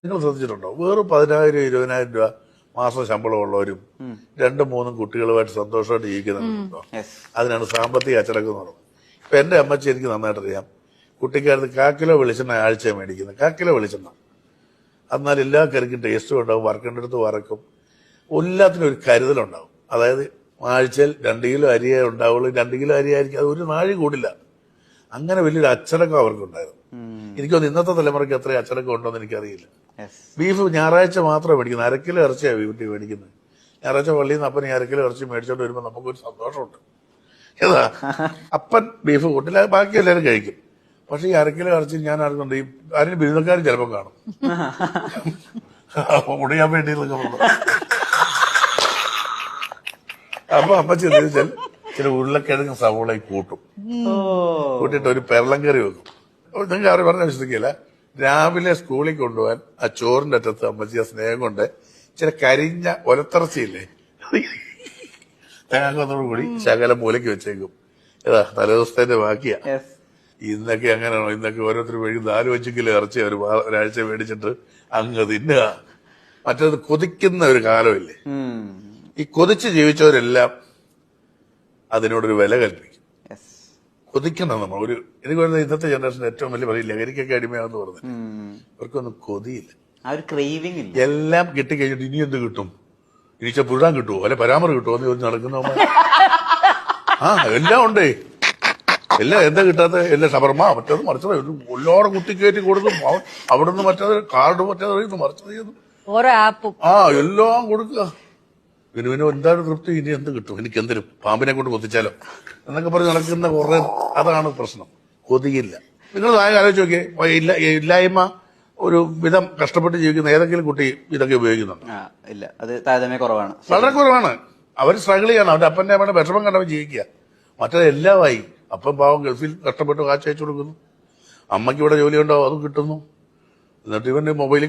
നിങ്ങൾ ശ്രദ്ധിച്ചിട്ടുണ്ടോ? വെറും 10,000 20,000 രൂപ മാസം ശമ്പളമുള്ളവരും 2-3 കുട്ടികളുമായിട്ട് സന്തോഷമായിട്ട് ജീവിക്കുന്നുണ്ടോ? അതിനാണ് സാമ്പത്തിക അച്ചടക്കം എന്ന് പറയുന്നത്. ഇപ്പൊ എന്റെ അമ്മച്ചി എനിക്ക് നന്നായിട്ട് അറിയാം. കുട്ടിക്കാലത്ത് 1/4 കിലോ വെളിച്ചെണ്ണ ആഴ്ച മേടിക്കുന്നത്. 1/4 കിലോ വെളിച്ചെണ്ണ. എന്നാൽ എല്ലാ കറിക്കും ടേസ്റ്റും ഉണ്ടാവും, വറക്കേണ്ടടുത്ത് വറക്കും, എല്ലാത്തിനും ഒരു കരുതലുണ്ടാവും. അതായത് ആഴ്ചയിൽ 2 കിലോ അരിയേ ഉണ്ടാവുള്ളൂ. 2 കിലോ അരി ആയിരിക്കും, അത് ഒരു നാഴി കൂടില്ല. അങ്ങനെ വലിയൊരു അച്ചടക്കം അവർക്കുണ്ടായിരുന്നു. എനിക്കൊന്ന് ഇന്നത്തെ തലമുറയ്ക്ക് അത്രയും അച്ചടക്കം ഉണ്ടോന്ന് എനിക്കറിയില്ല. ബീഫ് ഞായറാഴ്ച മാത്രമേ മേടിക്കുന്നത്. 1/2 കിലോ ഇറച്ചിയാണ് വീട്ടിൽ മേടിക്കുന്നത്. ഞായറാഴ്ച പള്ളിയിൽ നിന്ന് അപ്പൻ 1/2 കിലോ ഇറച്ചി മേടിച്ചോണ്ട് വരുമ്പോൾ നമുക്കൊരു സന്തോഷമുണ്ട്. ഏതാ അപ്പൻ ബീഫ് കൂട്ടില്ല, ബാക്കി എല്ലാവരും കഴിക്കും. പക്ഷെ ഈ 1/2 കിലോ ഇറച്ചി ഞാൻ അറിഞ്ഞുണ്ട് ഈ ആരും ബിരുദക്കാരും ചിലപ്പോൾ കാണും. മുടിയാൻ വേണ്ടി അപ്പൊ അമ്മച്ചി എന്താ വെച്ചാൽ ചില ഉരുളക്കിഴങ്ങ് സവോള കൂട്ടും. കൂട്ടിയിട്ട് ഒരു പെരളം കറി വെക്കും. അപ്പോൾ നിങ്ങൾക്ക് അവർ പറഞ്ഞ വിശ്വസിക്കില്ല, രാവിലെ സ്കൂളിൽ കൊണ്ടുപോകാൻ ആ ചോറിന്റെ അറ്റത്ത് അമ്മച്ചി ആ സ്നേഹം കൊണ്ട് ചില കരിഞ്ഞ ഒലത്തിറച്ചിയില്ലേ, തേങ്ങാക്കൊന്നോട് കൂടി ശകലം മൂലയ്ക്ക് വെച്ചേക്കും. ഏതാ തലേദിവസത്തിന്റെ ബാക്കിയാ. ഇന്നൊക്കെ അങ്ങനെയാണോ? ഇന്നൊക്കെ ഓരോരുത്തർ മേടിക്കും 4-5 കിലോ ഇറച്ചി ഒരാഴ്ച മേടിച്ചിട്ട് അങ്ങ് തിന്നുക. മറ്റേത് കൊതിക്കുന്ന ഒരു കാലമില്ലേ? ഈ കൊതിച്ച് ജീവിച്ചവരെല്ലാം അതിനോടൊരു വില കൽപ്പിക്കും. കൊതിക്കണം നമ്മൾ. എനിക്ക് പറയുന്നത് ഇന്നത്തെ ജനറേഷൻ ഏറ്റവും വലിയ പറയില്ല, ലഹരിക്കൊക്കെ അടിമയാണെന്ന് പറഞ്ഞു. അവർക്കൊന്നും കൊതിയില്ല, എല്ലാം കിട്ടിക്കഴിഞ്ഞിട്ട് ഇനി എന്ത് കിട്ടും, ഇനിച്ച പുഴാൻ കിട്ടുമോ അല്ലെ പരാമർ കിട്ടുമോ എന്ന് ചോദിച്ച് നടക്കുന്ന എല്ലാം ഉണ്ടേ. എല്ലാം എന്താ കിട്ടാത്ത എല്ലാം ഷവർമ മറ്റേത് മറിച്ചത് എല്ലാവരും കുത്തിക്കയറ്റി കൊടുക്കും. അവിടുന്ന് മറ്റേത് കാർഡ് മറ്റേത് മറിച്ചത് ചെയ്യുന്നു, എല്ലാം കൊടുക്കുക. പിന്നെ എന്താണ് തൃപ്തി, ഇനി എന്ത് കിട്ടും, എനിക്ക് എന്തിനും പാമ്പിനെ കൊണ്ട് കൊത്തിച്ചാലോ എന്നൊക്കെ പറഞ്ഞ് നടക്കുന്ന കുറെ, അതാണ് പ്രശ്നം. കൊതിയില്ല. നിങ്ങൾ ആലോചിച്ച് നോക്കിയേ, ഇല്ലായ്മ ഒരു വിധം കഷ്ടപ്പെട്ട് ജീവിക്കുന്ന ഏതെങ്കിലും കുട്ടി ഇതൊക്കെ ഉപയോഗിക്കുന്നുണ്ട്? ഇല്ല, അത് താരതമ്യം കുറവാണ്, വളരെ കുറവാണ്. അവർ സ്ട്രഗിൾ ചെയ്യണം, അവന്റെ അപ്പന്റെ അമ്മയുടെ വിഷമം കണ്ടവൻ ജീവിക്കുക. മറ്റേത് എല്ലാമായി. അപ്പം പാവം ഗൾഫിൽ കഷ്ടപ്പെട്ട് കാശ് അയച്ചു കൊടുക്കുന്നു, അമ്മയ്ക്ക് ഇവിടെ ജോലി ഉണ്ടാവും, അതും കിട്ടുന്നു. എന്നിട്ട് ഇവന്റെ മൊബൈലിൽ